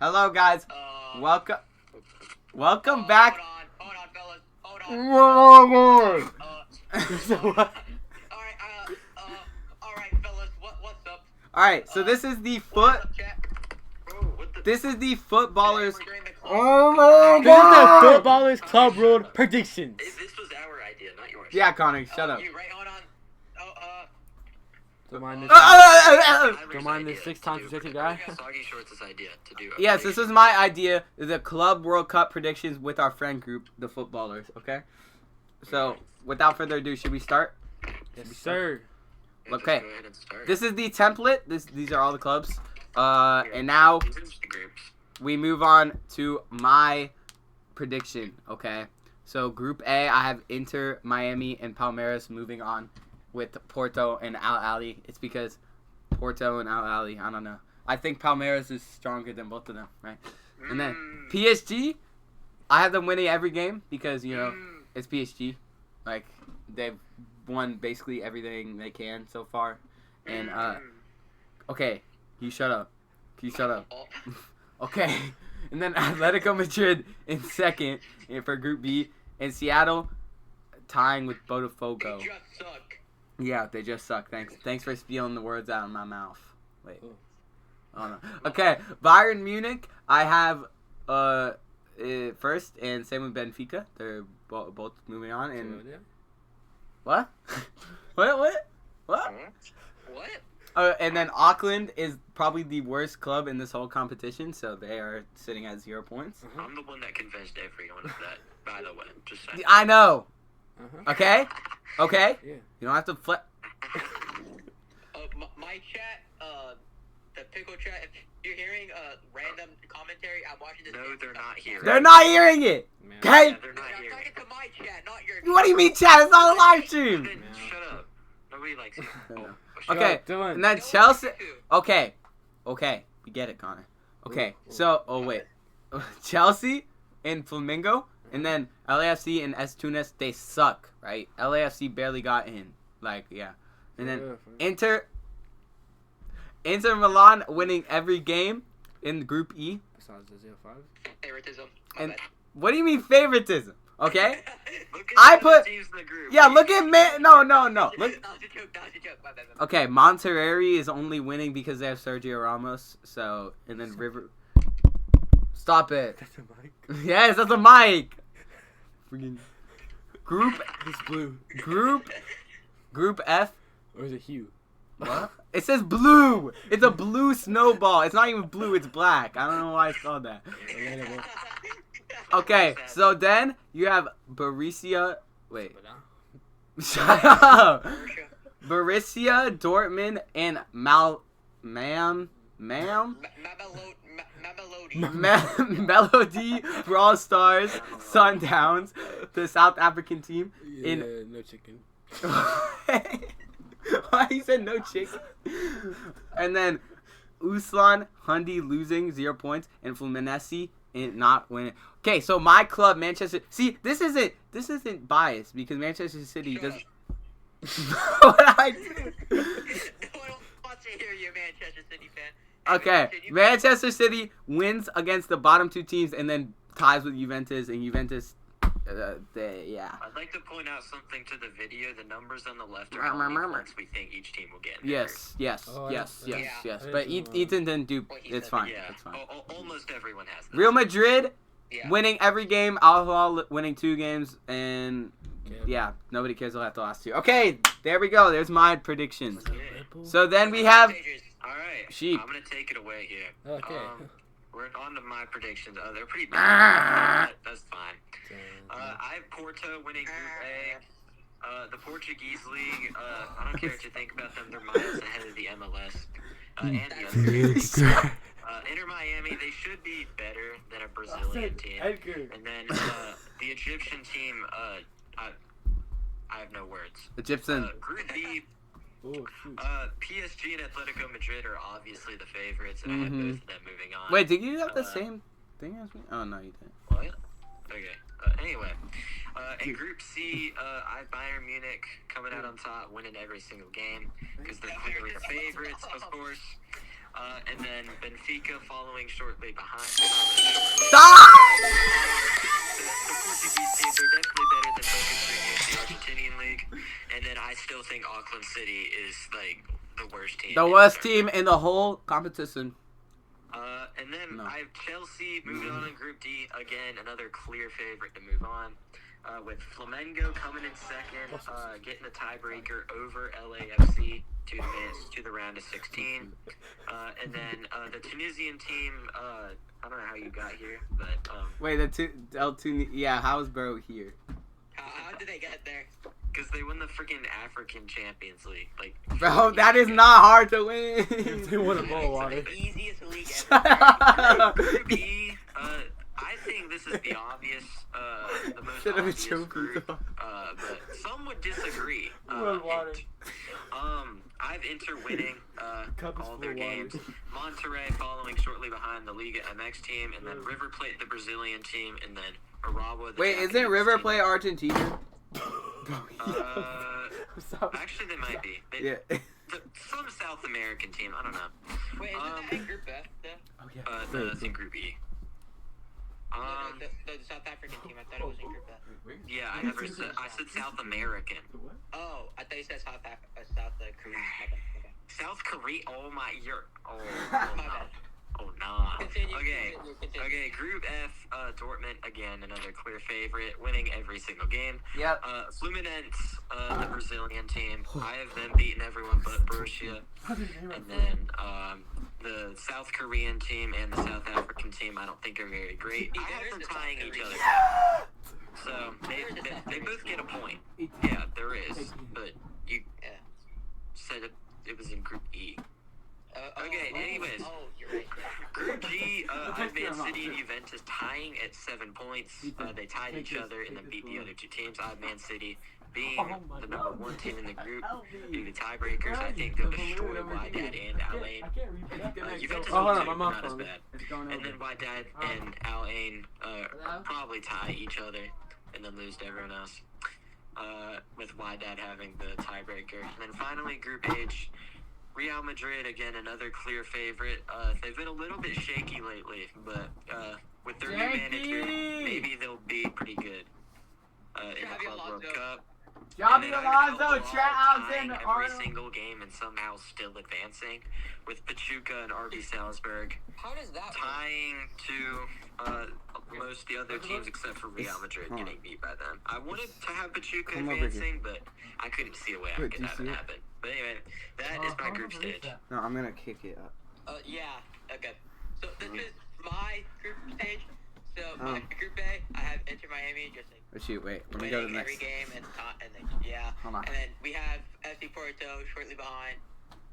Hello, guys. Welcome back. Hold on, fellas. Hold on. Whoa. Alright, fellas. What's up? All right, so this is the What's up, chat? This is the footballers. We're doing the club. Oh my This is the god! Footballers Club World predictions. This was our idea, not yours. Yeah, Connor, shut up. You right? Hold on. Don't mind this. Uh, Don't mind this 6 times consecutive guy. Soggy Shorts' idea to do. Yes, this is my idea. The Club World Cup predictions with our friend group, the footballers. Okay. So, without further ado, should we start? Yes, sir. Okay. Go ahead and start. This is the template. These are all the clubs. And now These are just the groups. we move on to my prediction. Okay. So Group A, I have Inter, Miami, and Palmeiras moving on with Porto and Al Ahly. It's because Porto and Al Ahly, I don't know. I think Palmeiras is stronger than both of them, right? And then PSG, I have them winning every game because, you know, it's PSG. Like, they've won basically everything they can so far. And, okay, you shut up. Can you shut up? Okay. And then Atletico Madrid in second for Group B. And Seattle tying with Botafogo. They just suck. Yeah, they just suck. Thanks for spilling the words out of my mouth. Wait. Oh no. Okay, Bayern Munich. I have first, and same with Benfica. They're both moving on. And what? What? What? And then Auckland is probably the worst club in this whole competition, so they are sitting at 0 points. I'm the one that convinced everyone of that, by the way. Just saying. I know. Uh-huh. Okay. Okay. Yeah. You don't have to flip. My chat, the pickle chat. If you're hearing random commentary, I'm watching this. No, they're not here. They're not hearing it. Man. Okay. Yeah, they're not I'm here. talking to my chat, not your. What do you mean, chat? It's not a live stream. Then shut up. Nobody likes you. Shut Okay. up, Dylan. And then No one Chelsea. wants to. Okay. You get it, Connor. Okay. So, wait. Chelsea and Flamingo, and then LAFC and S Tunis. They suck, right? LAFC barely got in. Like, yeah. And then Inter Milan winning every game in Group E. Besides the 0-5. Favoritism. And what do you mean favoritism? Okay. Look at I the other put- teams in the group. Yeah. Look at No. Look. That was a joke. My bad. Okay. Monterrey is only winning because they have Sergio Ramos. So, and then River. Stop it. That's a mic. Yes, that's a mic. Freaking Group It's blue. Group F. Or is it Hugh? What? It says blue. It's a blue snowball. It's not even blue. It's black. I don't know why it's called that. Okay, so then you have Borussia. Wait, shut up. Borussia Dortmund and Melody Brawl Stars Sundowns, the South African team. Yeah, no chicken. Why he said no chicken? And then Uslan Hundi losing 0 points and Fluminense not winning. Okay, so my club Manchester. See, this isn't biased because Manchester City does. What I do? No one wants to hear you, Manchester City fan. Okay, Manchester City wins against the bottom 2 teams and then ties with Juventus, and Juventus, yeah. I'd like to point out something to the video. The numbers on the left are Murmur, how many murmur. points we think each team will get. in the Yes. Oh, Yes. yeah. But Ethan didn't do. What he It's said. fine. group. Yeah, It's fine. Almost everyone has this. Real Madrid Yeah. winning every game. Al Hilal winning 2 games, and Okay. yeah, nobody cares about the last 2. Okay, there we go. There's my predictions. Yeah. So then we have. All right, Sheep. I'm gonna take it away here. Okay. We're on to my predictions. They're pretty big. Ah. That's fine. I have Porto winning Group A. The Portuguese league. I don't care what you think about them. They're miles ahead of the MLS and the other leagues. Inter Miami. They should be better than a Brazilian team. Edgar. And then the Egyptian team. I have no words. Egyptian. Group B. Oh, shoot. PSG and Atletico Madrid are obviously the favorites, and I have both of them moving on. Wait, did you have the same thing as me? Oh no, you didn't. What? Okay. Anyway, in Group C, I have Bayern Munich coming out on top, winning every single game because they're clearly the favorites, of course. And then Benfica following shortly behind. Stop! The Portuguese team, they're definitely better than Boca Juniors, the Argentinian league. And then I still think Auckland City is like the worst team. The worst team in the whole competition. And then No. I have Chelsea moving on in Group D. Again, another clear favorite to move on. With Flamengo coming in second, getting a tiebreaker over LAFC to the round of 16. And then the Tunisian team, I don't know how you got here, but Wait, yeah, how's bro here? How did they get there? because they won the freaking African Champions League, like. Bro, that is not hard to win. They won a ball water. It's the easiest league Shut ever. up. Group E, I think this is the obvious, the most Should have been obvious choking. group, but some would disagree. Water. I've Inter winning Cup is all full their of water. games. Monterrey following shortly behind the Liga MX team, and then River Plate, the Brazilian team, and then Arawa, the Wait, Japanese isn't River team. Plate Argentina? Actually, they might be. Yeah. Some South American team. I don't know. Wait, isn't that in Group F, though? Oh yeah. No, that's in Group E. The South African team, I thought it was in Group F. Yeah, I never said. I said South American. Oh, I thought you said South Korea. Okay. South Korea. Oh my, you're. Oh, My no. bad. Oh nah. Continue, Okay. continue. Okay. Group F. Dortmund again, another clear favorite, winning every single game. Yep. Fluminense, the Brazilian team. I have them beating everyone but Borussia. And then the South Korean team and the South African team, I don't think are very great. I have them tying each other. So they both get a point. Yeah, there is. But you said it was in Group E. Okay, anyways. Oh, you're right. Group G, I have Man City and Juventus tying at 7 points. They tied each other and then beat the other two teams. I have Man City being the number 1 team in the group. Due to tiebreakers, I think they'll destroy Wydad and Al Ain. Juventus will do, not as bad. And then Wydad and Al Ain probably tie each other and then lose to everyone else. With Wydad having the tiebreaker. And then finally, Group H. Real Madrid, again, another clear favorite. They've been a little bit shaky lately, but with their new manager, maybe they'll be pretty good in the Club World Cup. Javi And then I have Alonso, Bilbao Trent tying Alexander every Arnold. single game and somehow still advancing, with Pachuca and RB Salzburg How does that work? tying to most of the other teams except for Real Madrid getting beat by them. I wanted to have Pachuca Come over here. advancing, but I couldn't see a way I Wait, could do you have see it it? happen. But anyway, that is my group stage. No, I'm gonna kick it up. Yeah, okay. So this is my group stage. So my Group A, I have Inter Miami just like Oh shoot, wait. Let me go to winning the every next. game and then yeah. Hold on. And then we have FC Porto shortly behind,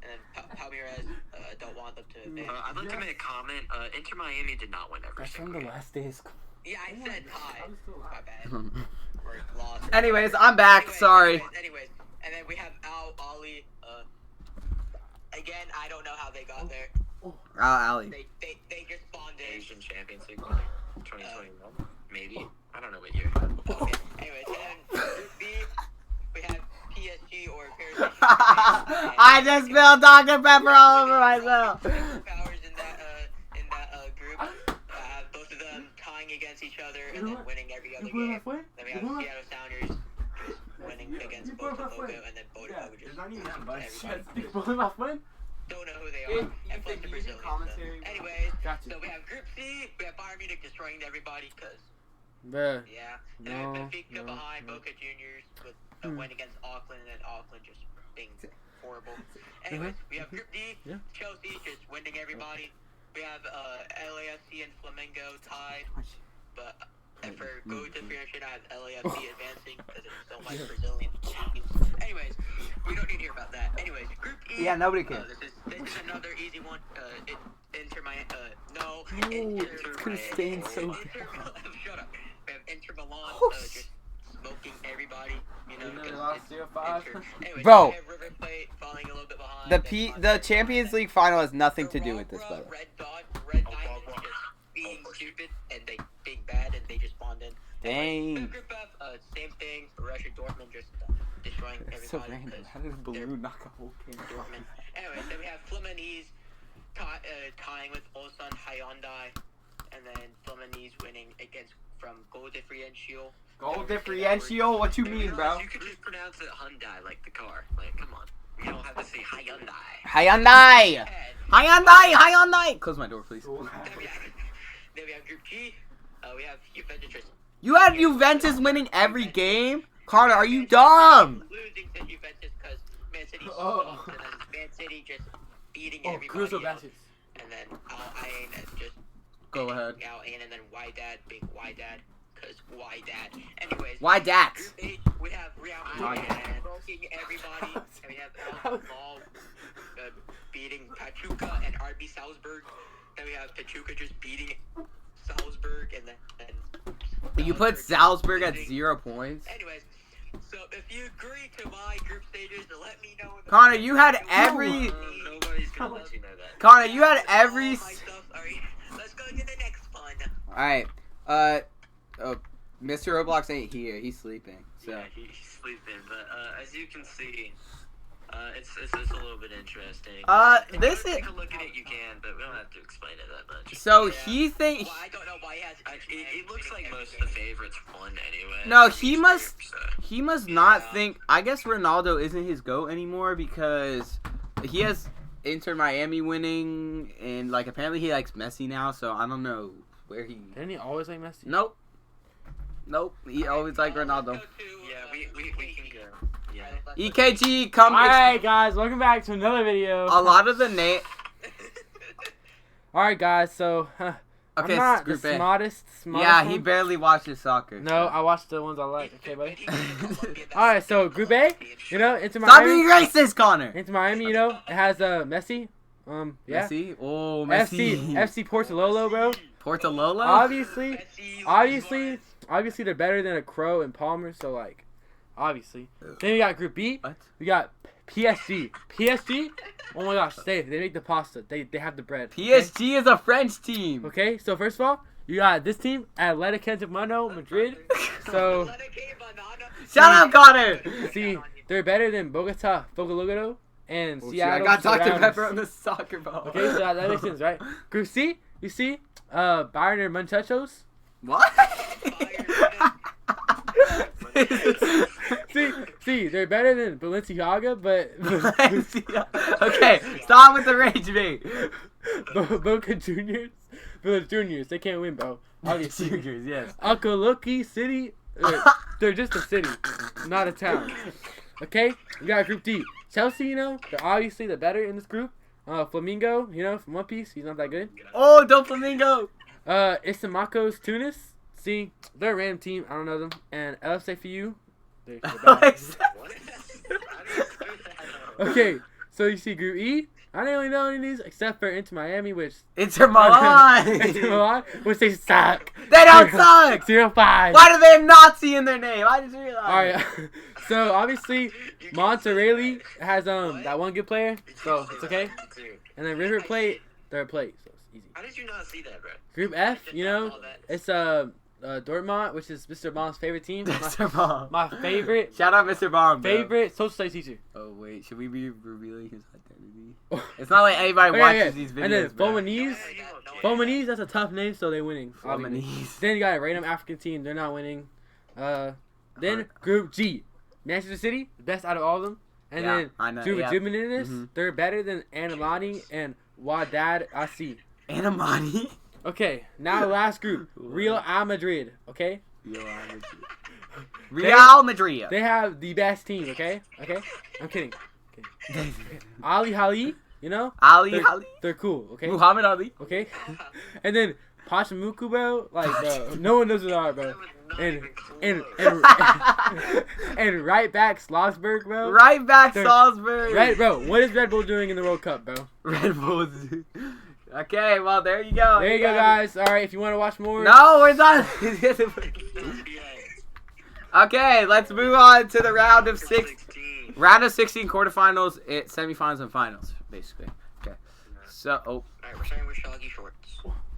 and then Palmeiras. Don't want them to advance. I'd like to make a comment. Inter Miami did not win every That's single from the game. last day's. Yeah, I said tie. My bad. Or lost. Anyways, I'm back. Sorry. Anyways, and then we have Al Ali. Again, I don't know how they got there. Ali. They just spawned in. Asian Champions League winner, 2021, maybe. I don't know what year. Okay. Anyways, and then Group B, we have PSG or Paris Saint-Germain. I just spilled Dr. Pepper all over myself. Powers in that group. Both of them tying against each other and then winning every other game. Then we have Seattle Sounders just winning against Boca Boca, and then Boca Boca just losing to everybody. Don't know who they are. And plus the Brazilians. So. Anyways, so we have Group C. We have Bayern Munich destroying everybody because Bruh. yeah. And then we have Benfica behind Boca Juniors with a win against Auckland, and then Auckland just being horrible. Anyways, we have Group D. Chelsea just winning everybody. We have LAFC and Flamengo tied, but and for goal differentiation, I have LAFC advancing because it's so much Brazilian teams. Anyways, we don't need to hear about that. Anyways, Group E. Yeah, nobody cares. This is another easy one. Inter Miami. No. it's gonna stain so Inter Milan. Shut up. We have Inter Milan just smoking everybody. You know, they because lost it's 0-5. Inter. Anyways, Bro. we have River Plate falling a little bit behind. The Champions League final has nothing to do with this, by the way. Red Diamonds just being stupid and they being bad and they just spawned in. Dang. Group F, same thing. Russia Dortmund just destroying everybody. It's so random. because How did a they're balloon knock a whole can Dortmund. Anyways, then we have Fluminense tying with Ulsan Hyundai, and then Fluminense winning against from Goal Differential. Goal differential? What you mean, bro? You could just pronounce it Hyundai, like the car. Like, come on. You don't have to say Hyundai. Hyundai! Hyundai! Hyundai! Close my door, please. Then we have Group G. We have Juventus. You have Juventus winning every game? Connor, are you dumb? Losing to Juventus because Man City Oh. sucked, and then Man City just beating Oh, everybody Cruz else. Juventus. And then Al-Ain and just Go ahead. Al-Ain and then Wydad being Wydad because Wydad. Anyways. Why dat? Group H, we have Real Madrid broking everybody, and we have Al Hilal beating Pachuca and RB Salzburg. Then we have Pachuca just beating Salzburg, and then You put Salzburg at 0 points. Anyways, so if you agree to my group stages, let me know. In the Connor, you had every... Nobody's gonna let you know that. Connor, you had every... All my stuff. Alright, let's go to the next one. Alright. Mr. Roblox ain't here. He's sleeping. So. Yeah, he's sleeping, but as you can see, it's just a little bit interesting. If you This wanna is... take a look at it, you can, but we don't have to explain it that much. So Yeah. he think... Well, I don't know why he has. It looks like most of the favorites won anyway. No, from he each must- group, so. He must not Yeah. think... I guess Ronaldo isn't his GOAT anymore because he has Inter Miami winning and like apparently he likes Messi now, so I don't know where he... Didn't he always like Messi? Nope. He always liked Ronaldo. Yeah, we can go. Yeah. EKG, come... Alright, guys, welcome back to another video. A lot of the name... Alright, guys, so Okay, I'm not the Group A. smartest Yeah, he one. barely watches soccer. No, I watched the ones I like. Okay, buddy. Alright, so Group A, you know, Inter Stop being Miami. racist, Connor! Inter Miami, you know, it has Messi. Yeah. Messi? Oh, Messi. FC Portololo, bro. Portololo? Obviously they're better than a Crow and Palmer, so like, obviously. Then we got Group B. What? We got PSG. PSG. Oh my gosh, they make the pasta. They have the bread. okay? PSG is a French team. Okay, so first of all, you got this team, Atletico de Madrid. So Shut up, Connor! see, they're better than Bogota, Bogologado, and Oh, shit, Seattle. I got Dr. Surroundings. Pepper on the soccer ball. Okay, so that makes sense, right? Group C, you see, Bayern and Muchachos. What? See, they're better than Balenciaga, but Okay, stop with the rage, mate. Boca Juniors, they can't win, bro. Obviously, Juniors, yes. Akaloki City, they're just a city, not a town. Okay, we got Group D. Chelsea, you know, they're obviously the better in this group. Flamingo, you know, from One Piece, he's not that good. Oh, Doflamingo. Isimakos Tunis, see, they're a random team, I don't know them. And LSFU, they're bad. Okay, so you see Group E. I don't really know any of these except for Inter Miami, which Inter Milan. Inter Milan, which they suck. They don't suck. 0-5. Why do they have Nazi in their name? I just realized. All right, so obviously Monterrey has that one good player, so it's okay. And then River Plate, they're a plate, so it's easy. How did you not see that, bro? Group F, you know, it's Dortmund, which is Mr. Baum's favorite team. Mr. Baum. My favorite Shout out Mr. Baum, bro. social studies teacher. Oh wait, should we be revealing his identity? It's not like anybody watches these videos. And then bro. Fomanese, that's a tough name, so they're winning. Fomanese. Then you got a random African team, they're not winning. Then Group G, Manchester City, the best out of all of them. And Yeah, then I know, Juventus, Mhm. they're better than Anamani and Wydad AC. Anamani. Okay, now last group, Real Madrid. Okay, Real Madrid. they have the best team. Okay, I'm kidding. Ali Hali, you know, Ali they're, Ali. they're cool. Okay, Muhammad Ali. okay, and then Pachamuku, bro, like bro, no one knows who they are, bro. And and right back Salzburg, bro. Right back They're- Salzburg. Right, bro. What is Red Bull doing in the World Cup, bro? Red Bull. Okay, well there you go. There you go, guys. All right, if you want to watch more, No, we're done. Okay, let's move on to the round of 16 quarterfinals, semifinals, and finals, basically. Okay. So, Alright, we're starting with Shoggy Shorts.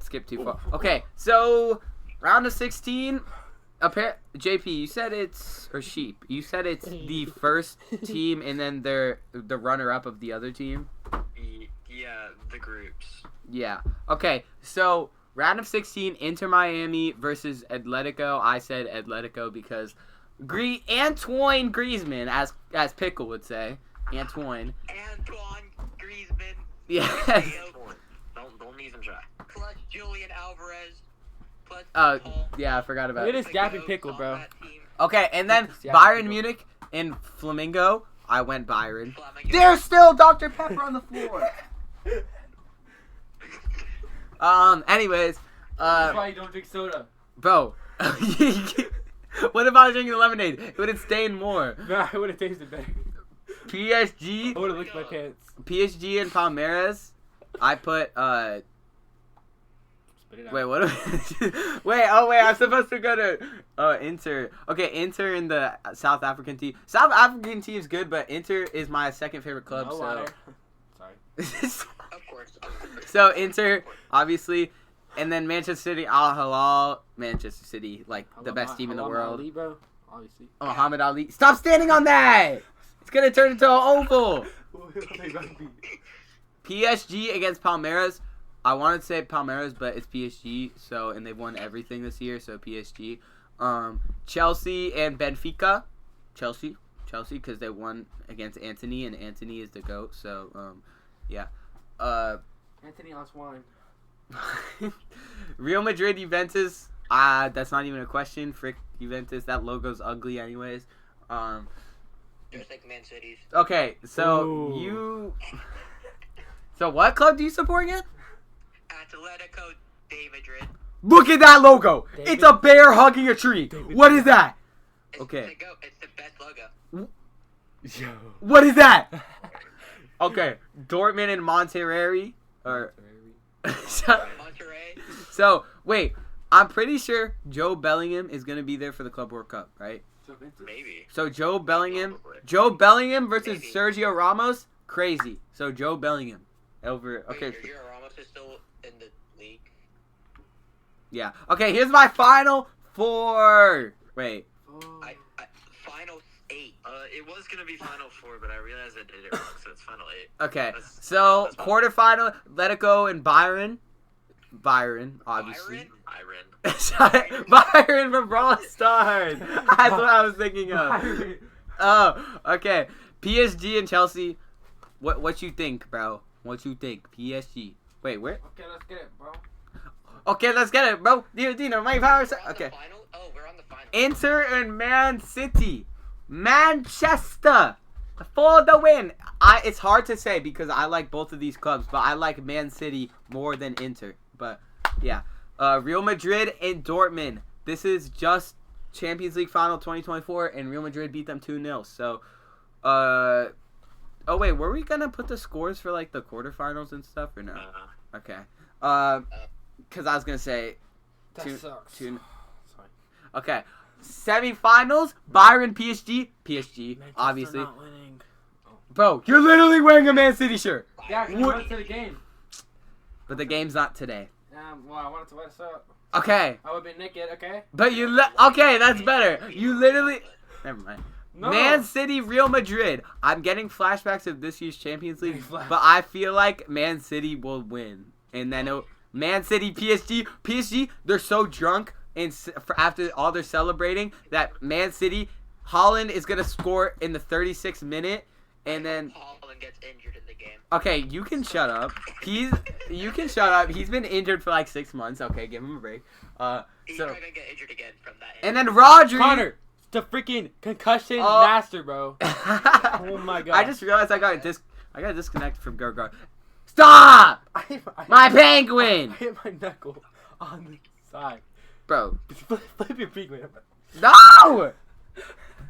skip too far. Okay, so round of 16. JP, you said it's Sheep. You said it's the first team, and then they're the runner-up of the other team. Yeah, Yeah, the groups. Yeah. Okay, so round of 16, Inter Miami versus Atletico. I said Atletico because Antoine Griezmann, as Pickle would say. Antoine. Antoine Griezmann. Yeah. Don't even try. Plus Julian Alvarez. Plus Oh, yeah, I forgot about Look at it. this gapping Pickle, bro. Okay, and then Yeah, Bayern Pickle. Munich and Flamingo. I went Bayern. Flamengo. There's still Dr. Pepper on the floor. Anyways, That's why you don't drink soda. bro. What if I was drinking lemonade? It would have stained more. Nah, it would have tasted better. PSG, I would have licked my pants. PSG and Palmeiras. I put Spit it out. wait, what? Wait, I'm supposed to go to Inter. Okay, Inter in the South African team. South African team is good, but Inter is my second favorite club. No So, liar. Sorry. Of course. so Inter, obviously, and then Manchester City, Al Hilal, Manchester City, like the best team in the world. Ali, bro. Obviously. Muhammad Ali. Stop standing on that! It's gonna turn into an oval. PSG against Palmeiras. I wanted to say Palmeiras, but it's PSG. So, and they've won everything this year. So PSG. Chelsea and Benfica. Chelsea, because they won against Antony, and Antony is the GOAT. So, yeah. Anthony lost wine. Real Madrid, Juventus. That's not even a question. Frick Juventus. That logo's ugly, anyways. Just like Man City's. Okay, so Ooh. So what club do you support again? Atletico de Madrid. Look at that logo. David- It's a bear hugging a tree. David- What is that? It's Okay. The GOAT. It's the best logo. Yo. What is that? Okay, Dortmund and Monterrey. Or Monterrey. so wait, I'm pretty sure Joe Bellingham is gonna be there for the Club World Cup, right? Maybe. So Joe Bellingham versus Maybe. Sergio Ramos, crazy. So Joe Bellingham over. Wait, Okay, Sergio Ramos is still in the league. yeah. Okay, here's my final four. Wait. I final 8. It was gonna be Final Four, but I realized I did it wrong, so it's Final 8. Okay, That's- so that's fine. quarterfinal, Atletico and Byron. Byron, obviously. Iron. Byron from Brawl Stars. That's what I was thinking of. Oh, okay. PSG and Chelsea. What you think, bro? What you think? PSG. Wait, where? Okay, let's get it, bro. Okay, let's get it, bro. Dino, my power. Okay. Final? Oh, we're on the final. Inter and Man City. Manchester for the win. It's hard to say because I like both of these clubs, but I like Man City more than Inter. But yeah, Real Madrid and Dortmund. This is just Champions League final 2024, and Real Madrid beat them 2-0. So, oh wait, were we gonna put the scores for like the quarterfinals and stuff or no? Okay. Because I was gonna say That two. sucks. Two. Sorry. Okay. Semi-finals, Byron, PSG, Manchester obviously. not winning. Bro, you're literally wearing a Man City shirt. Yeah, we What- went to the game. But the game's not today. Well, I wanted to let us up. Okay. I would have been naked, okay? But okay, that's better. You literally... Never mind. No. Man City, Real Madrid. I'm getting flashbacks of this year's Champions League, Flash. but I feel like Man City will win. And then Man City, PSG, they're so drunk and after all they're celebrating that Man City, Holland is going to score in the 36th minute. And then... Holland gets injured in the game. Okay, you can shut up. You can shut up. He's been injured for like 6 months. Okay, give him a break. He's So probably gonna get injured again from that. and then Rodri. Connor, the freaking concussion Oh. master, bro. Oh my god. I just realized I got disconnected from Gurgar. Stop, I hit my penguin, I hit my knuckle on the side. bro. Flip your penguin. No.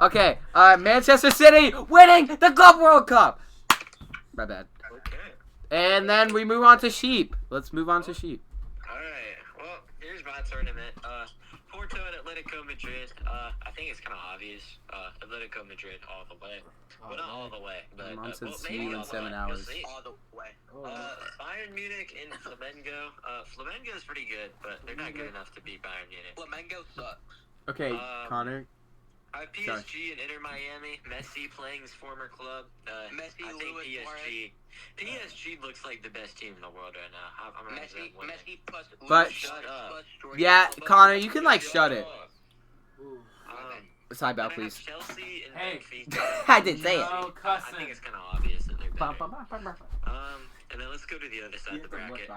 Okay, Manchester City winning the Club World Cup. My bad. Okay. And then we move on to Sheep. Let's move on to Sheep. Alright. Well, here's my tournament. Porto and Atletico Madrid. I think it's kind of obvious. Atletico Madrid all the way. Well, not all the way, but Mom said well, see maybe you in all the 7 way. hours. You'll see. all the way. Bayern Munich and Flamengo. Flamengo is pretty good, but they're not good enough to beat Bayern Munich. Flamengo sucks. Okay, Connor. I have PSG and Inter Miami. Messi playing his former club. Messi, I think Luis Suarez. PSG looks like the best team in the world right now. I'm gonna have them winning. Messi plus But- Luis Shut up. plus Jordi Yeah, Alba. Connor, you can like shut it. And Side bow, I have please. Chelsea and Hey. Benfica. I didn't say it. No I cussing. think it's kind of obvious that they're Ba, better. ba, ba, ba, ba. And then let's go to the other side of the bracket.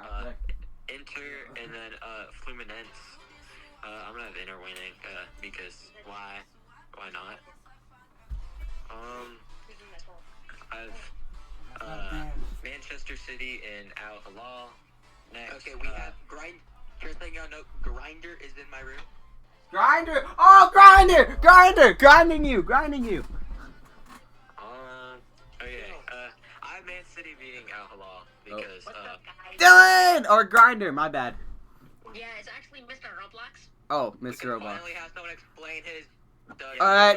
Inter and then Fluminense. I'm gonna have Inter winning because why? Why not? I've Manchester City and Al Hilal. Next. Okay, we have Grind. Just letting y'all know, Grinder is in my room. Grinder! Oh, Grinder! Grinder! Grinding you! Okay. I have Man City beating Al Hilal because What's up, guys? Dylan! Or Grinder, my bad. Yeah, it's actually Mr. Roblox. Oh, We Mr. can Robot. finally have someone explain his.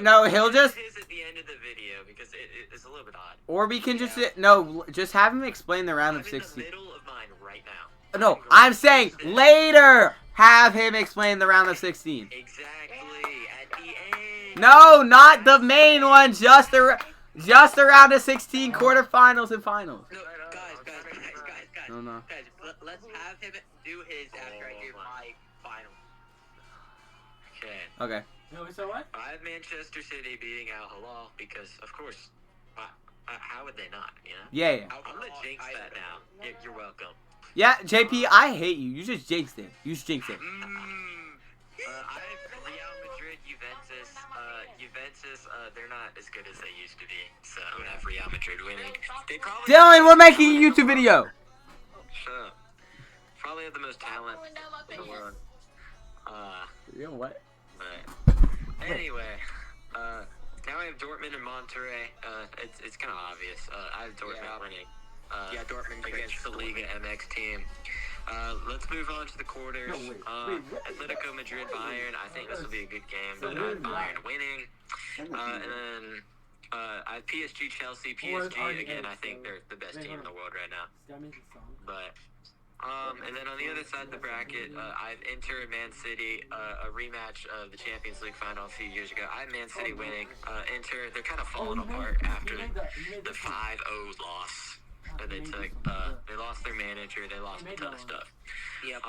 No, he'll just... his at the end of the video because it's a little bit odd. Or we can just... No, just have him explain the round I'm of in the 16. middle of mine right now. No, I'm saying later have him explain the round of 16. Exactly at the end. No, not the main one, just the round of 16 quarterfinals and finals. No, guys. No. Guys, let's have him do his after I do my final. Okay. Okay. No, so what? I have Manchester City beating Al Hilal because, of course, how would they not? You know. Yeah. I'm gonna jinx that now. You're welcome. Yeah, JP, I hate you. You just jinxed it. I have Real Madrid, Juventus. Juventus, they're not as good as they used to be, so I'm gonna have Real Madrid winning. They probably Dylan, we're making a YouTube video. Shut up. Probably have the most talent in the world. You know what? But anyway, now I have Dortmund and Monterrey. It's kind of obvious. I have Dortmund winning. Dortmund against the Liga MX team. Let's move on to the quarters. Atletico Madrid, Bayern. I think this will be a good game, but I have Bayern winning. And then I have PSG, Chelsea. PSG again. I think they're the best team in the world right now. But and then on the other side of the bracket, I have Inter and Man City, a rematch of the Champions League final a few years ago. I have Man City winning. Inter, they're kind of falling apart after the 5-0 loss that they took. They lost their manager. They lost a ton of stuff. Yep.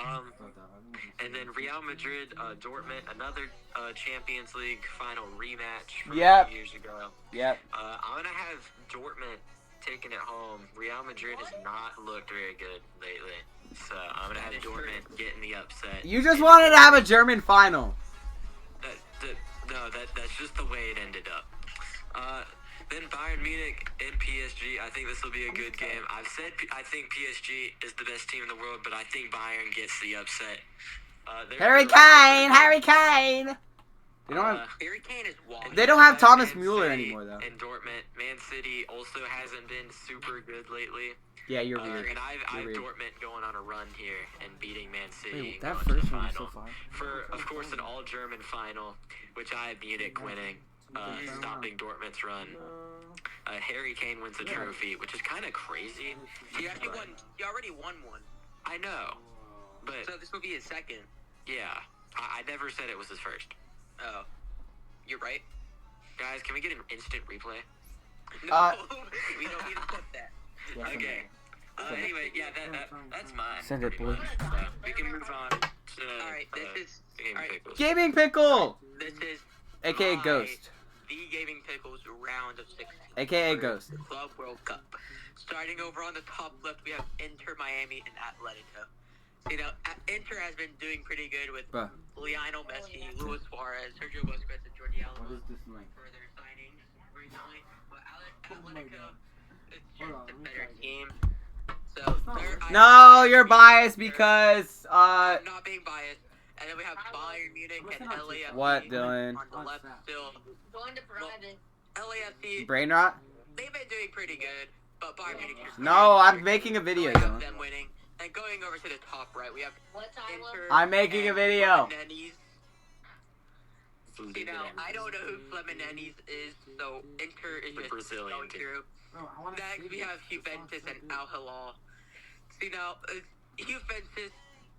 And then Real Madrid, Dortmund, another Champions League final rematch from Yep. a few years ago. Yep. I'm gonna have Dortmund taking it home. Real Madrid has not looked very good lately, so I'm gonna have Dortmund getting the upset. You just wanted to have a German final. That's just the way it ended up. Then Bayern Munich and PSG. I think this will be a good game. I think PSG is the best team in the world, but I think Bayern gets the upset. Harry Kane. They don't have. Harry Kane is walking. They don't have Thomas Man Mueller City anymore though. And Dortmund. Man City also hasn't been super good lately. Yeah, you're weird. And I have weird. Dortmund going on a run here and beating Man City. Wait, and that going to first the one was so final. far. For, of course, an all-German final, which I have Munich winning, stopping Dortmund's run. Harry Kane wins the trophy, which is kind of crazy. He actually won. He already won one. I know, but So this will be his second. yeah, I never said it was his first. Oh, you're right. Guys, can we get an instant replay? No, we don't need to put that. Okay. Anyway, yeah, that's mine. Send it, pretty boy. much. We can move on to All right, this is Game all right. Pickles. Gaming Pickle, This is aka my- Ghost, the Gaming Pickles round of 16. aka for Ghost. Club World Cup. Starting over on the top left, we have Inter Miami and Atletico. So, Inter has been doing pretty good with Bruh. Lionel Messi, Luis Suarez, Sergio Busquets, and Jordi Alba this like? for their signings recently. But Atletico is just a better team. So No, you're biased because I'm not being biased. And then we have Bayern Munich and LAFC. What, Dylan? On the left still. Going to private. LAFC, brain rot. they've been doing pretty good, but Bayern Munich is No, I'm making a video, We have Dylan. them winning. And going over to the top right, we have What time was Inter. I'm making a and video. Fluminense. I don't know who Fluminense is, so Inter is The just Brazilian going team. through. Next, we have Juventus and Al Hilal. Juventus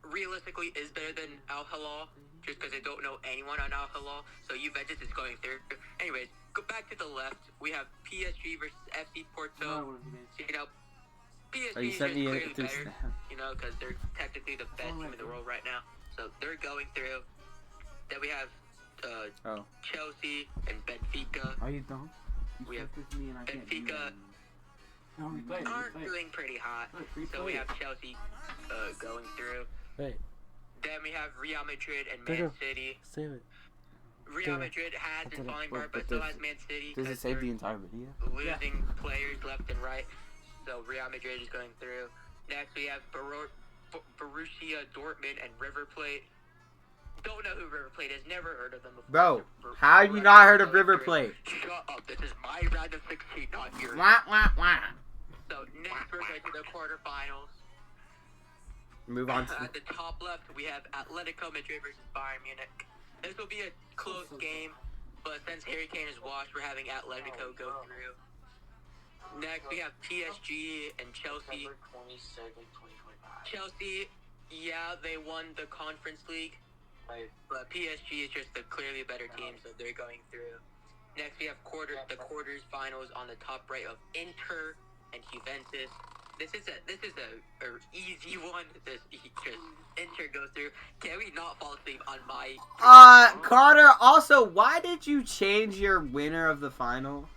realistically is better than Al Hilal, just because they don't know anyone on Al Hilal. So Juventus is going through. Anyways, go back to the left. We have PSG versus FC Porto. You know, PSG Oh, you is sent just me clearly through better. Snap. You know, because they're technically the best team in the world right now. So they're going through. Then we have Oh. Chelsea and Benfica. Are you dumb? We have Benfica aren't doing pretty hot. So we have Chelsea going through. Wait. Then we have Real Madrid and Go, Man go. City. Save it. Real Madrid has been falling apart, but but still does- has Man City. Does it 'cause save they're the entire video? losing players left and right. So Real Madrid is going through. Next we have Borussia Dortmund and River Plate. Don't know who River Plate is. Never heard of them before. Bro, So how have you not heard of going River through. Plate? Shut up. This is my round of 16, not yours. Wah, wah, wah. So next we're going to the quarterfinals. Move on to At the top left, we have Atletico Madrid versus Bayern Munich. This will be a close game, but since Harry Kane is washed, we're having Atletico go through. Next, we have PSG and Chelsea. Chelsea, yeah, they won the Conference League, but PSG is just the clearly better team, so they're going through. Next, we have the quarters finals on the top right of Inter and Juventus. This is a easy one. This just Inter goes through. Can we not fall asleep on my? Carter, also, why did you change your winner of the final?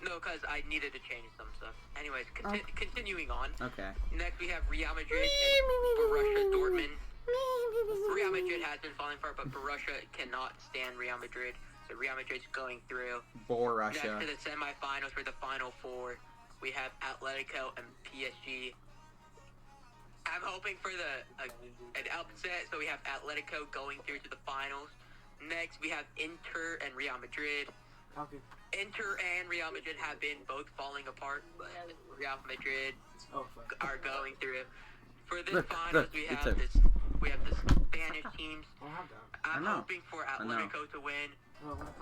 No, because I needed to change some stuff. Anyways, continuing on. Okay. Next, we have Real Madrid and Borussia Dortmund. Real Madrid has been falling apart, but Borussia cannot stand Real Madrid. So Real Madrid's going through. Next Borussia. to the semifinals for the Final Four, we have Atletico and PSG. I'm hoping for an upset, so we have Atletico going through to the finals. Next, we have Inter and Real Madrid. Inter and Real Madrid have been both falling apart, but Real Madrid are going through. For this finals, we have the Spanish teams. I'm know. hoping for Atletico to win.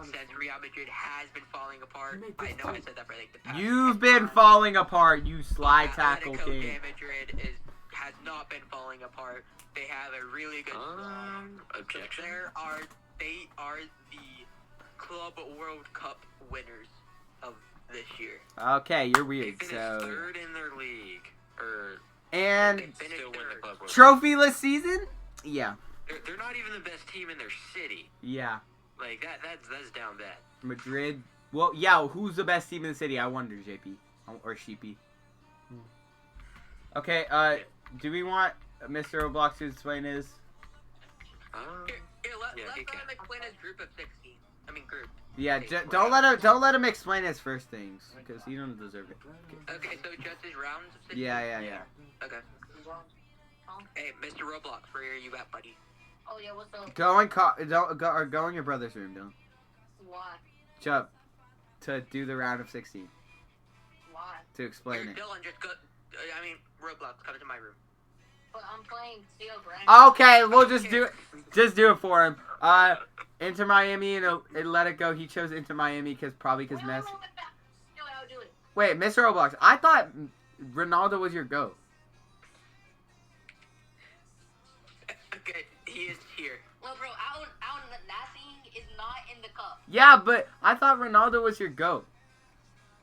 Since Real Madrid has been falling apart, I know I said that for like the past. You've been falling apart, you slide Atletico tackle king. de Madrid has not been falling apart. They have a really good Objection. They are the Club World Cup winners of this year. Okay, you're They weird. finished So third in their league, or and They finished still win the third. Club World Cup. trophyless season? Yeah, They're not even the best team in their city. yeah. Like that's down bad. Madrid. Well, yeah. Who's the best team in the city? I wonder, JP or Sheepy. Okay. Do we want Mr. Roblox to explain his? Here, Yeah, let's he let him can. explain his group of 16. I mean group. Yeah. Okay. Don't let him explain his first things because he don't deserve it. Okay, so just his rounds of 16? Yeah. Okay. Hey, Mr. Roblox, where are you at, buddy? Oh yeah, what's up? Go in your brother's room, Dylan. Why? Chubb, to do the round of 16 Why? to explain Here, it. Dylan, just go. Roblox, come into my room. But I'm playing Steel Grand. Okay, we'll just do it. Just do it for him. Inter Miami and let it go. He chose Inter Miami because Wait, Messi. wait, I'll do it. Wait, Mr. Roblox, I thought Ronaldo was your GOAT. Okay, he is here. Well, bro, Al Nassing is not in the cup. Yeah, but I thought Ronaldo was your GOAT.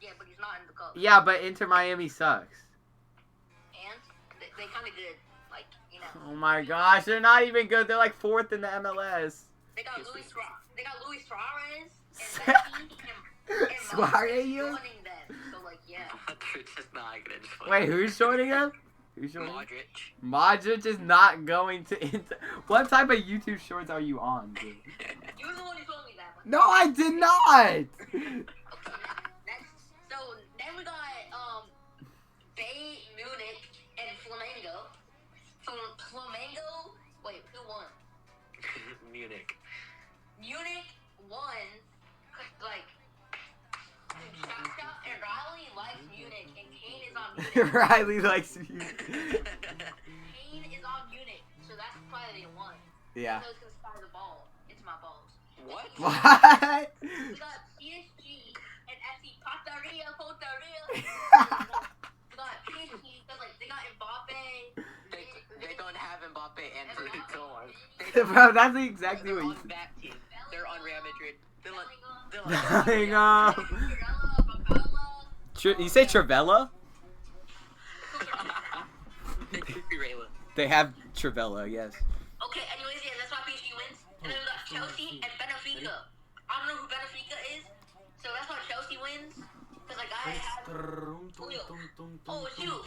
Yeah, but he's not in the cup. Yeah, but Inter Miami sucks. And they kind of good. Like, you know. Oh my gosh, they're not even good. They're like 4th in the MLS. They got Luis Suarez and Messi and Suarez? joining them. So like, yeah. They're just not gonna just Wait, who's joining him? Who's joining? Modric. Modric is not going to Inter. What type of YouTube shorts are you on, dude? You were the one who told me that. But No, I did not. okay, next. So then we got Bay Munich and Flamengo. Flamengo. Wait, who won? Munich. Munich won. Like, Shaka and Riley likes Munich, and Kane is on Munich. Riley likes you. Kane is on Munich, so that's probably they won. Yeah. So it's gonna fire the ball into my balls. What? What? We got PSG and FC Costa Rica. We got PSG because like they got Mbappe. They don't have Mbappe and Zidane. Bro, that's exactly They're what you on that team. They're on Real Madrid. Bellingham. You say Travella? They have Travella, yes. Okay, anyways, yeah, that's why PSG wins. And then we got Chelsea and Benfica. I don't know who Benfica is, so that's why Chelsea wins. Because, like, I have... Oh, shoot.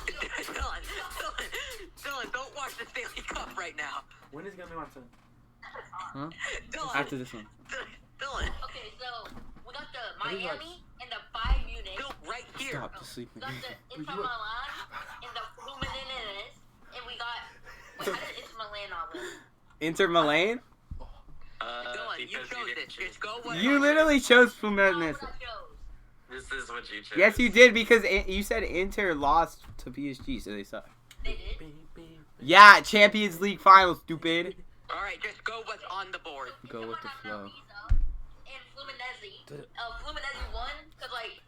Dylan, don't watch the Stanley Cup right now. When is it gonna be my turn? Huh? Dylan, After this one. Dylan, Okay, so we got the Miami and the Bayern Munich. Dylan, right here. Stop sleeping. We got the Inter Milan and the Fluminense. And we got... Wait, how did Inter Milan not win? Inter Milan? Dylan, you because chose didn't it. choose. Just go what You literally chose Oh, Fluminense. what I chose. This is what you chose. Yes, you did because you said Inter lost to PSG, so they suck. They did. Yeah, Champions League final, stupid. Alright, just go what's on the board. Go with the flow. And Fluminense. Fluminense won because, like,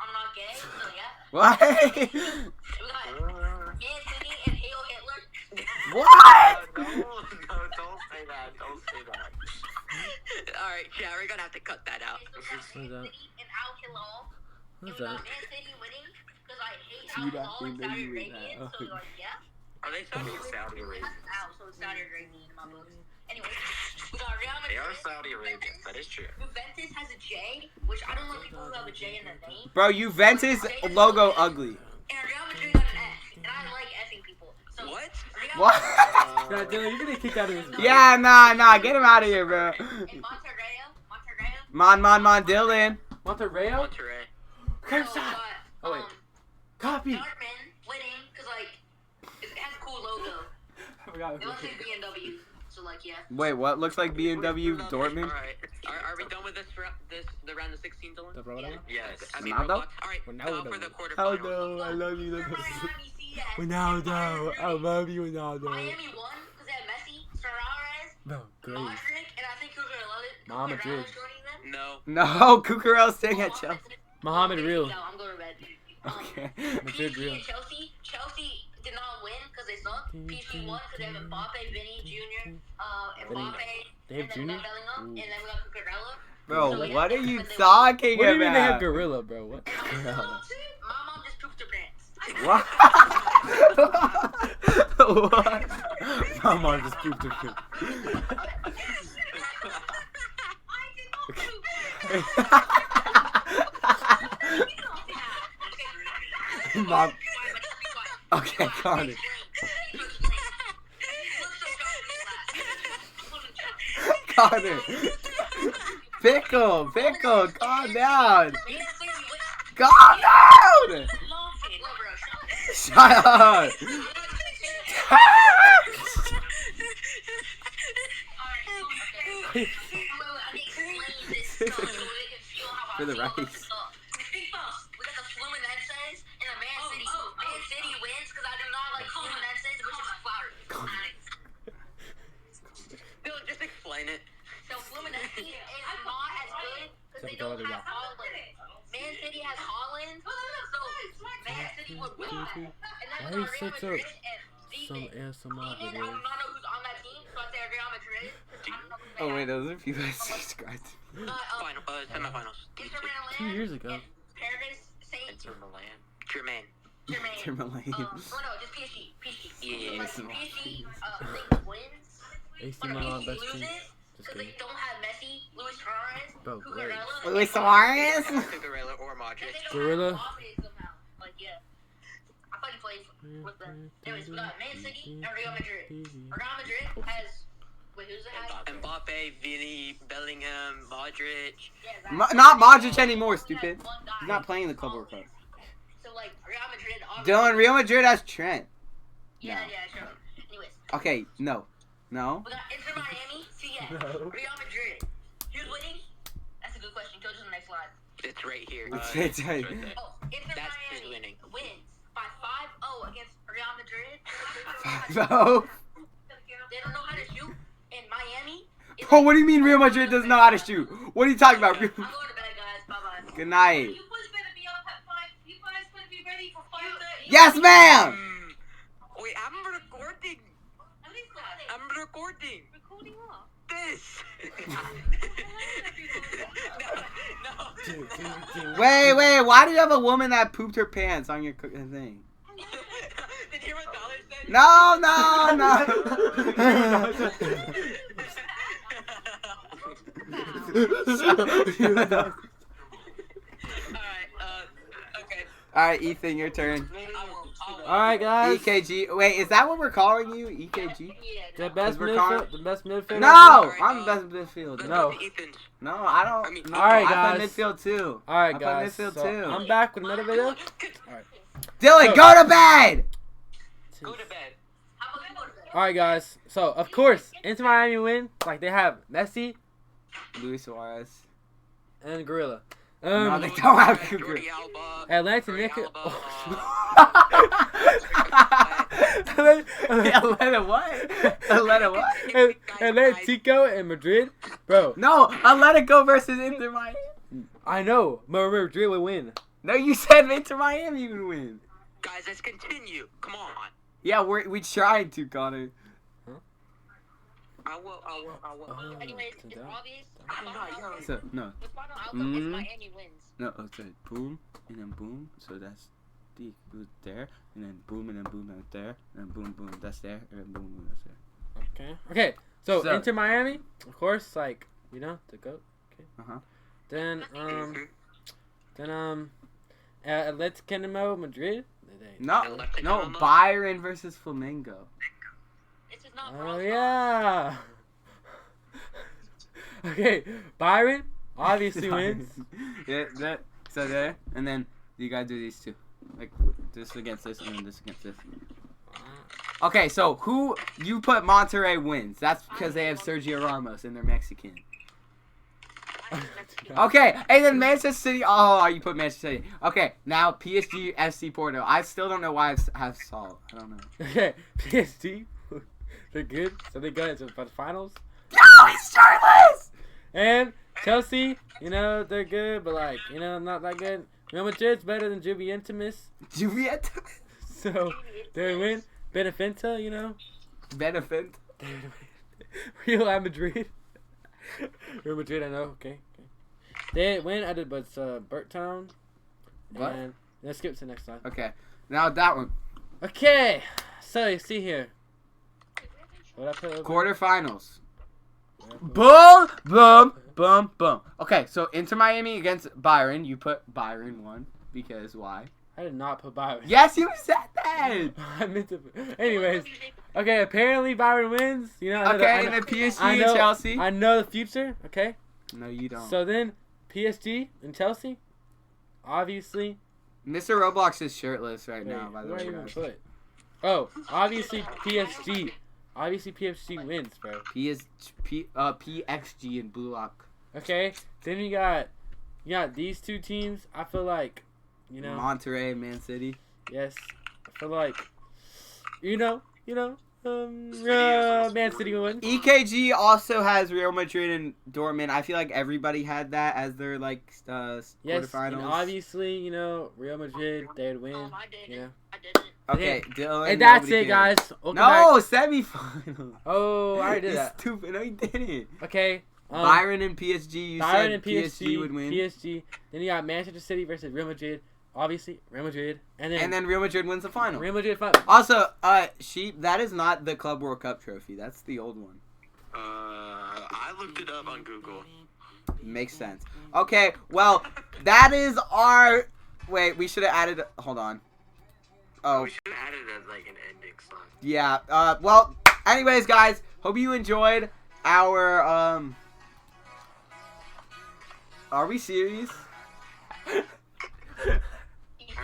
I'm not gay, so yeah. What? We got Man City and Hail Hitler. What? No, don't say that. Don't say that. Alright, yeah, we're gonna have to cut that out. Okay, so we got Man City and Al Hilal. And we What's got that? Man City winning because I hate See Al that Hilal thing and that Saudi you made Arabian, that. so like, yeah. Are they Saudi Saudi? Arabia. That's Al, so it's Saudi Arabian in my books. Anyway, we got Real They Madrid. are Saudi Arabia. That is true. Juventus has a J, which I don't like people who have a J in their name. Bro, Juventus logo ugly. And Real Madrid got an S, and I like effing people. So What? Real What? Yeah, Dylan, you're gonna kick out of this. Yeah, nah, get him out of here, bro. And Monterrey. Mon, Dylan. Monterrey? Monterrey. Curse So we that. got, Oh, wait. Copy. Dortmund winning, because, like, it has a cool logo. I forgot. It looks like BMW, so, like, yeah. Wait, what looks like BMW Dortmund? Alright. Are we done with the round of 16, Dylan? The Ronaldo? Yes. I mean, Ronaldo? Roblox. Alright, Ronaldo. go for the Oh quarterfinals. no, I love you. Inter Miami CS, Ronaldo. I love you, Miami Ronaldo. won, because they had Messi, Suarez, Bro, great. Modric, and I think who's going to love it? Mama Cucurella Madrid. is joining them. No. No, Cucurell's staying at Chelsea. Muhammad Real. No, I'm going to bed. Okay. Madrid PSG Real. and Chelsea did not win because they suck. PSG won because they have Mbappe, Vinny Jr., Mbappe, They have and then Junior? we got Bellingham, and then we got Cucurella. Bro, So, yeah, what are you when they- talking What do you mean they have about? Gorilla, bro? What? And also, my mom just pooped her pants. What? What? My mom just pooped her poop. Mom. Okay, Connor. Connor. Pickle, calm down. Calm down. Shut up. For the rice. We got the Fluminenses and the Man City. Man City wins because I do not like Fluminenses, which is flowery. Dylan, just explain it. So Fluminense is not as good because they don't have Holland. Man City has Holland, so Man City would win that. And Why then we you got Real such a- Madrid and Some Demon. ASMR I do video. not know who's on that team, so I say Real Madrid. I don't know who they Oh wait, have. those are people that subscribed to me. Final, semifinals. Inter Milan 2 years ago. and Paris Saint Inter Milan. Jermaine. Germain. Inter Milan. Oh no, just PSG. Yeah, So, it's like, PSG, not- they wins. AC Or no, Milan PSG best loses team. Just because they kidding. don't have Messi, Luis Suarez, Bro, great. Cucurella. Luis Suarez? Cucurella or And Modric. they don't Gorilla. have Mbappe somehow. Like, yeah. I thought he played with them. Anyways, we got Man City and Real Madrid. Real Madrid has. Wait, who's it has? Mbappe, Vinny, Bellingham, Modric. Yeah, Not Modric anymore, Only has stupid. one guy. He's not playing the Club World Cup. So, like, Real Madrid. obviously- Dylan, Real Madrid has Trent. Yeah, No. yeah, sure. Anyways, Okay, no. No? we got Inter Miami, CS, No. Real Madrid. Who's winning? That's a good question. Go to the next slide. It's right here. It's right there. there. Oh, Inter That's who's Miami winning. wins by 5-0 against Real Madrid. Oh. They don't know how to shoot. And Miami. is Oh, like- what do you mean Real Madrid doesn't know how to shoot? What are you talking about? I'm going to bed, guys. Bye-bye. Good night. You boys better be up at 5. You guys better be ready for 5:30. Yes, ma'am! Wait, I'm recording. recording. Recording what? This. no. Wait. Why do you have a woman that pooped her pants on your thing? Did you hear what Dollar said? No. Okay. All right, Ethan, your turn. All right, guys. EKG. Wait, is that what we're calling you? EKG? Yeah. The best we're calling- midfield. The best midfielder. No, I'm best midfield. No. Ethan. No, I don't. I mean, no, all right, I play guys. midfield too. All right, I play guys. midfield So too. I'm back with another video. Dylan, So- go to bed. Go to bed. How about you go to bed? All right, guys. So of course, Inter Miami win. Like they have Messi Luis Suarez. and Gorilla. No, they don't have Jordi Alba. Atlanta Jordi Nick. Alba, Atlanta what? Atlanta what? Atletico and Madrid, bro. No, Atletico versus Inter Miami. I know, but Madrid will win. No, you said Inter Miami would win. Guys, let's continue. Come on. Yeah, we tried to, Connor. I will. Anyways, it's obvious. So no, The final outcome is Mm. Miami wins. no. Oh, sorry. Boom and then boom. So that's the there, and then boom and then boom and there, and then boom. That's there, and then boom that's there. Okay. So So- Inter Miami, of course, like the goat. Okay. Uh-huh. Then Atletico Madrid. No, Byron versus Flamengo. This is not Oh Brawl yeah. Okay, Byron obviously wins. Yeah, so there, and then you gotta do these two, like this against this, and then this against this. Okay, so who you put Monterrey wins? That's because they have Sergio Ramos and they're Mexican. Okay, and then Manchester City. Oh, you put Manchester City. Okay, now PSG, FC Porto. I still don't know why I have Salt. I don't know. Okay, PSG, they're good, so they go into the finals. No, he's shirtless. And Chelsea, they're good, but not that good. Real Madrid's better than Juventus, Juliet. so they win. Benfica, Benefit. Real Madrid. Real Madrid, I know. Okay. They win. I did, but it's Burtown. What? And let's skip to the next time. Okay, now that one. Okay, so you see here. What I put over? Quarterfinals. Boom. Okay, so Inter Miami against Byron. You put Byron won because why? I did not put Byron. Yes, you said that. I meant to. Anyways, okay. Apparently Byron wins. Okay, and then PSG and Chelsea. I know the future. Okay. No, you don't. So then PSG and Chelsea, obviously. Mr. Roblox is shirtless right Wait, now. By the where way, are you gonna guys. put? Oh, obviously PSG. Obviously PSG wins, bro. PXG and Blue Lock. Okay. Then you got these two teams. I feel like, Monterrey, Man City. yes. I feel like, Man City will win. EKG also has Real Madrid and Dortmund. I feel like everybody had that as their Yes, and quarterfinals. obviously, Real Madrid, they'd win. I did Yeah. it. I did it. Okay, Dylan. And that's nobody it, cares. guys. Welcome back. No, semifinals. Oh, I already did You that. stupid. No, you didn't. Okay. Byron and PSG. You Byron said and PSG would win. PSG. Then you got Manchester City versus Real Madrid. Obviously, Real Madrid. And then Real Madrid wins the final. Real Madrid fight. Also, that is not the Club World Cup trophy. That's the old one. I looked it up on Google. Makes sense. Okay, well, that is our... Wait, we should have added... Hold on. Oh, We should have added it as like an ending song. yeah. Well, anyways, guys, hope you enjoyed our... Are we serious? Are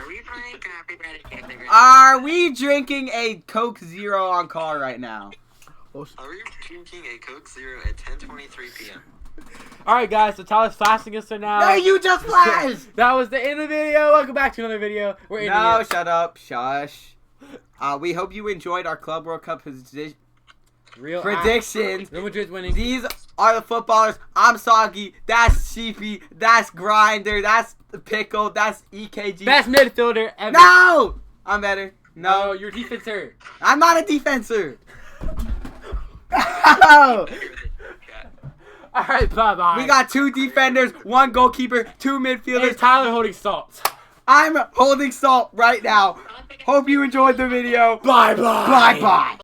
we playing copyrighted? Are we drinking a Coke Zero on call right now? Are we drinking a Coke Zero at 10:23 p.m.? Alright, guys, so Tyler's flashing us right now. No, you just flashed! That was the end of the video. Welcome back to another video. We're ending No, it. shut up. Shush. We hope you enjoyed our Club World Cup Real predictions. Real Madrid's winning. These are the footballers. I'm Soggy. That's Sheepy. That's Grinder. That's Pickle. That's EKG. Best midfielder ever. No! I'm better. No, No. you're defenser. I'm not a defenser. Wow. All right, bye-bye. We got 2 defenders, 1 goalkeeper, 2 Hey, midfielders. Tyler holding salt. I'm holding salt right now. Hope you enjoyed the video. Bye-bye. Bye-bye.